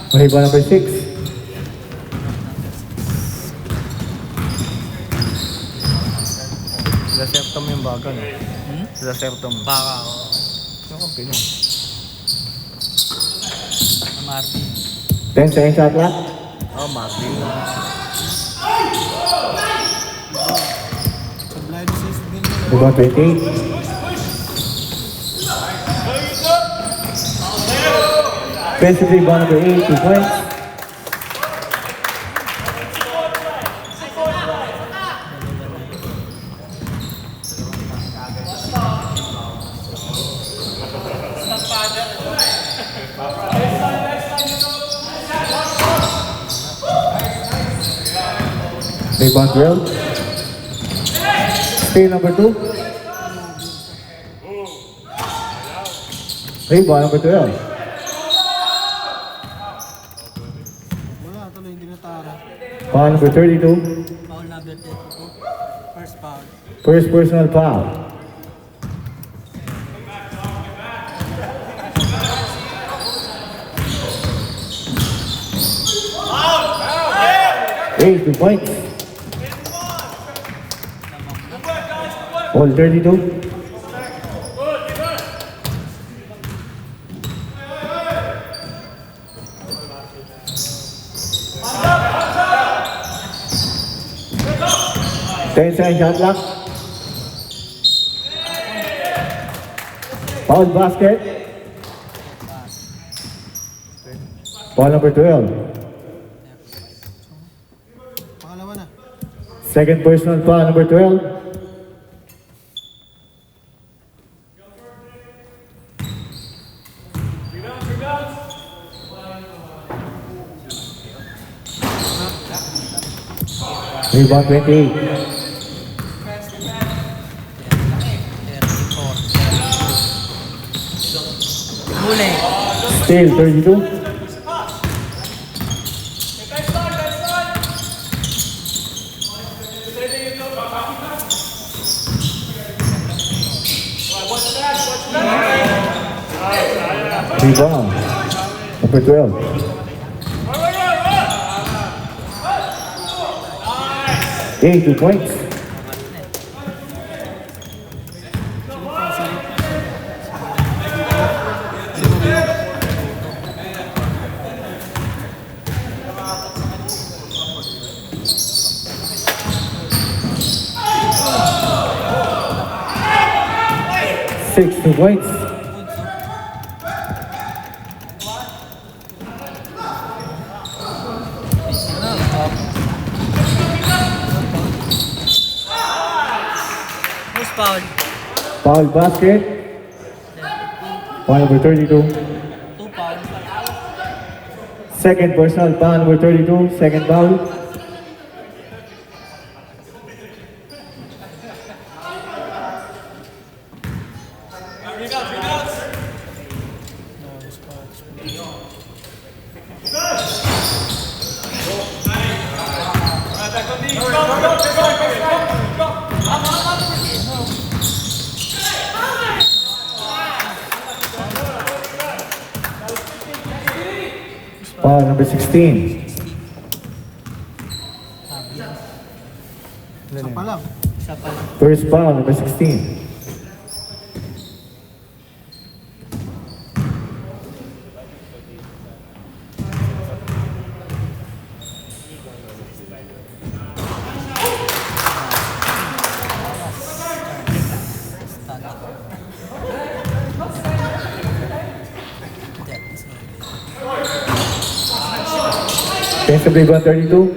Rebound number 6. Sila septum yung baga, no? Sila septum. Baka ako. Yung kampi nun. Martin. 10 seconds shot clock. Oh, Martin. Blind assist din yun. Rebound 28. Defensive rebound number 8, 2 points. Rebound 12. Steal number 2. Rebound number 12. Wala, tuloy hindi natara. Foul number 32. Foul number 32. First foul. First personal foul. Eight, 2 points. All 32. Ten second shot clock. Foul basket. Foul number 12. Pangalawa na. Second personal foul number 12. Rebound 28. 34. Muli. Steal 32. Rebound number 12. 8, 2 points. Six, 2 points. First foul. Foul basket. Foul number 32. 2 foul. Second personal foul number 32. Second foul. Foul number 16. Isa pa lang. Isa pa lang. First foul number 16. Defensive rebound 32.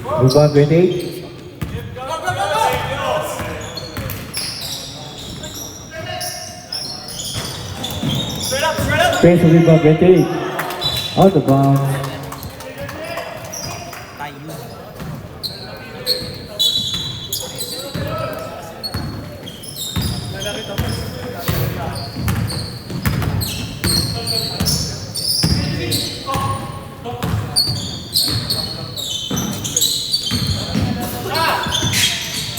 Rebound 28. Defensive rebound 28. Out of bounds. Tayo.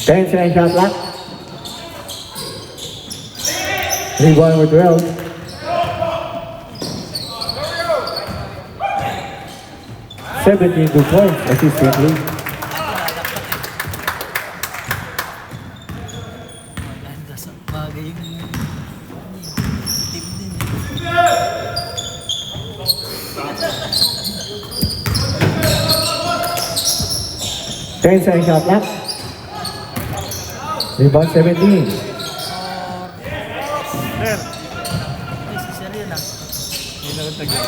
10 second shot clock. Rebound number 12. 17 points. Assist 28. Maganda sa bagay yung team din. Ten second shot clock. Rebound 17. Sir, Ay, si Sir yun ah. hindi na rin tagyan.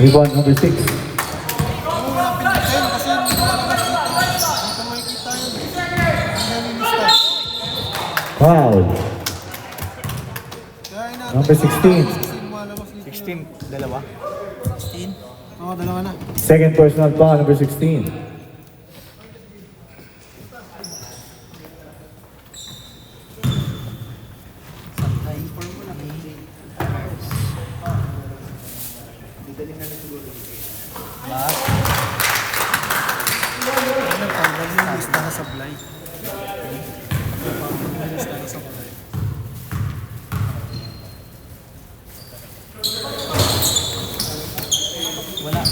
Rebound number 6. Oo, wala pinakain kasi hindi ko nakalabas dito. Dito makikita yun. Ang naninista. Foul. Kaya na. Number 16. 16 malabas dito. 16, dalawa. 16? Oo, dalawa na. Second personal foul, number 16. Sakay. Last. Ano pa? Naninista na sa blind. Naninista na sa blind. Wala.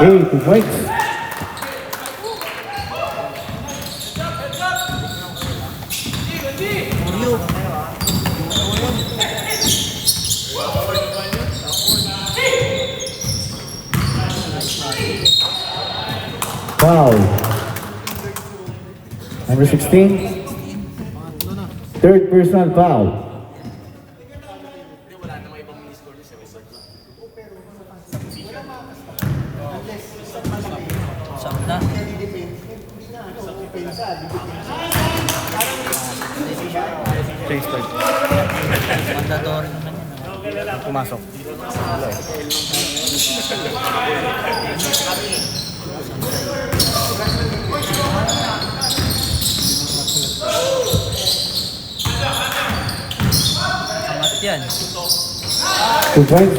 8 points. Oreo. Foul. Number 16. Pangatlo na. Third personal foul. Shot na. Change start. Mandatory naman yan. Ah. Pumasok. Angat yan. 2 points.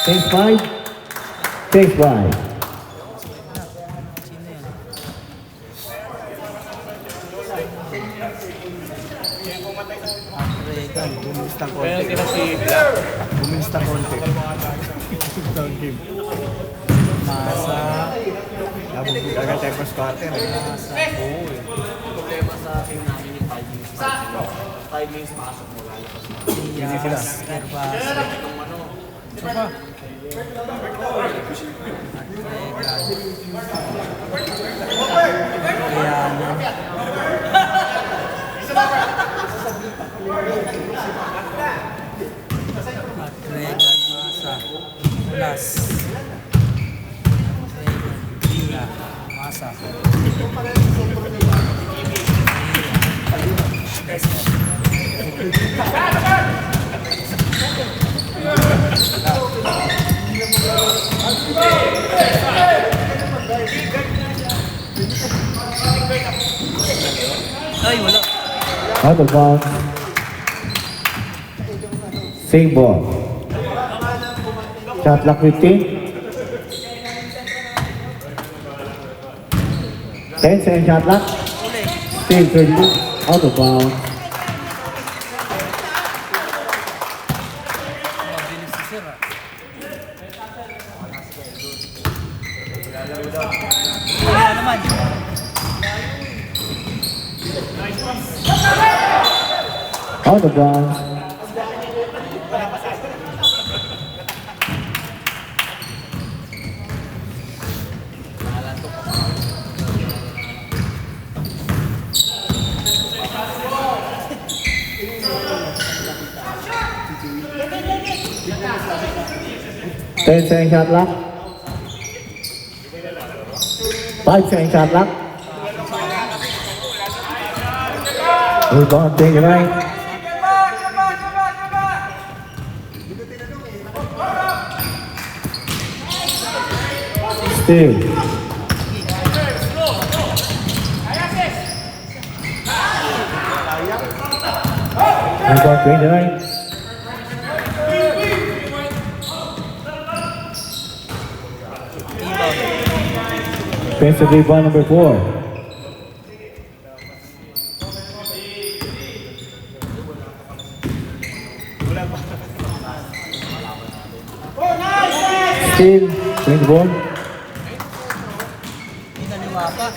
Takes 5. Takes 5. Sino yan? Regal. Bumilis ng konti. Bumilis ng konti. Down game. Masa. Nabugbog agad tayo first quarter. Masa. Oo eh. Hindi sila. Diaz. Gerbas. Isa pa. Regal. Kaya Regal. Masa. Plus. Regal. Dia. Masa. Ay, wala. Out of bounds. Same ball. Shot clock 15. 10 second shot clock. Uli. Still 32. Out of bounds. Mabilis si Sir ah. Wala naman. Out of bounds. Ten second shot clock. 5 second shot clock. Rebound, take it right. Still. Rebound, 29. Defensive rebound number 4. Steal, 24. Inaliwa pa.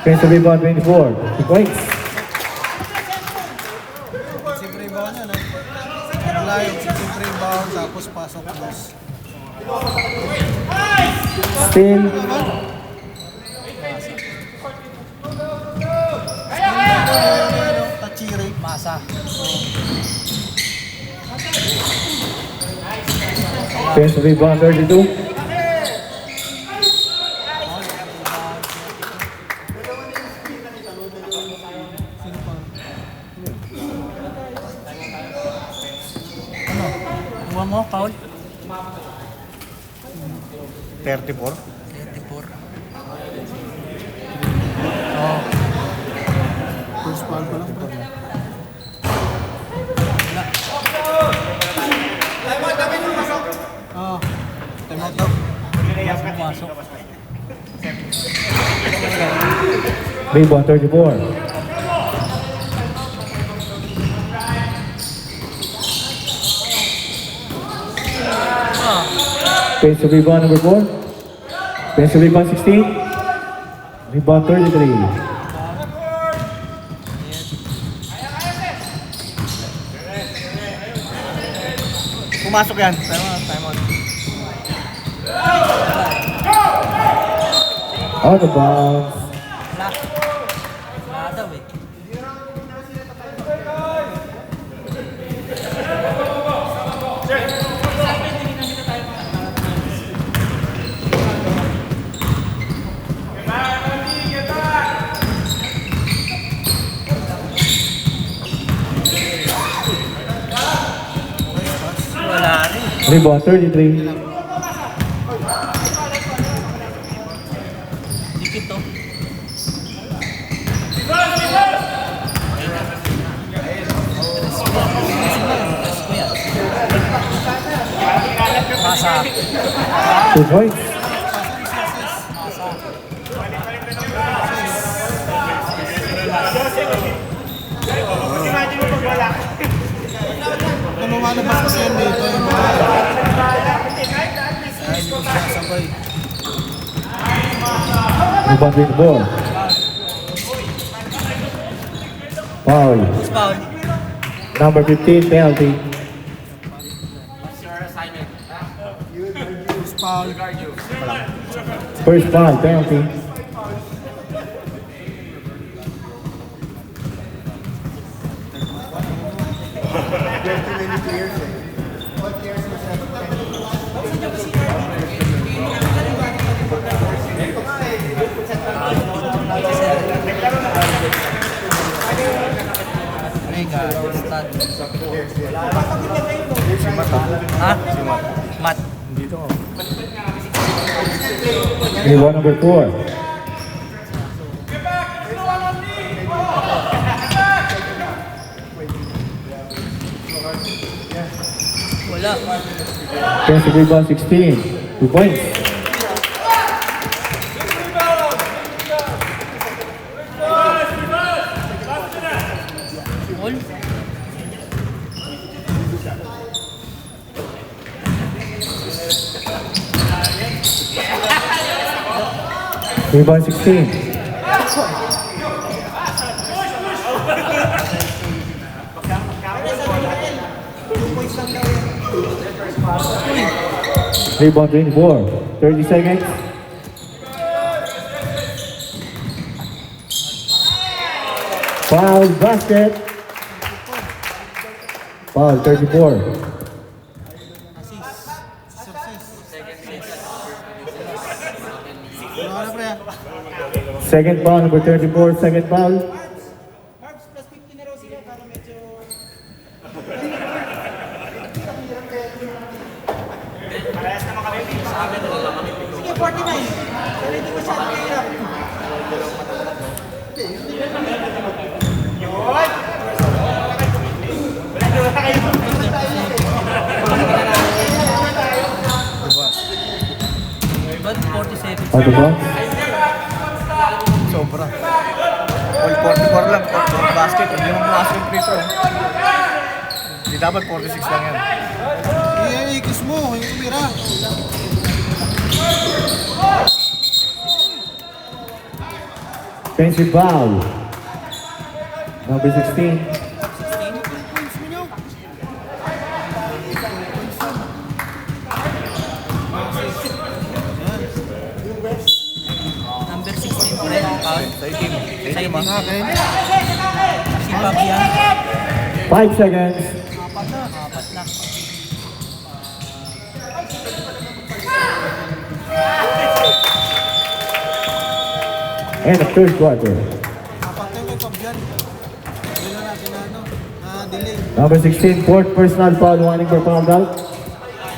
Defensive rebound, 24. 2 points. Siyempre rebound yan, ha? Layo, siyempre rebound, tapos pasok close. Steal, Tachiri. Masa. defensive rebound, 32. Sino pa? Kuha mo, foul? 34. 34. First foul pa lang. Ah, time out daw. Pumasok. Rebound, 34. Defensive rebound, number 4. Defensive rebound, 16. Rebound, 33. Pumasok yan. Time out. Out of bounds. Wala. Wala daw eh. Wala rin. Rebound, 33. Dikit to. Masa. 2 points. Kung lumalabas kasi yan dito, yung mga... Ay, hindi ko sinasabay. Rebound, 24. Foul. Foul. Number 15, penalty. First foul. First foul, penalty. Mega. Stud. Ha? Mat. Rebound, number 4. Wala. Defensive rebound, 16. 2 points. All. Rebound, 16. Rebound, 24. 30 seconds. Foul, basket. Foul, 34. Ano na, pre? Second foul, number 34. Second foul. Marbs, plus 50 na raw sila para medyo... Sige, 49. Pero hindi masyadong mahirap. Ba't 47? Out of bounds. Sobra. All 44 lang. Basket. Hindi mo pumasok yung free throw. Hindi dapat 46 lang yan. Ikis mo, yung umira. Offensive foul. Number 16. 16. Points mo nyo. Number 16 po rin. Foul. Sa itim. Sa itim ah. Akin. Si Fabian. 5 seconds. Apat na. And the third quarter. Apat na yung Fabian. Hindi na natin na delay. Number 16, fourth personal foul, warning for foul out.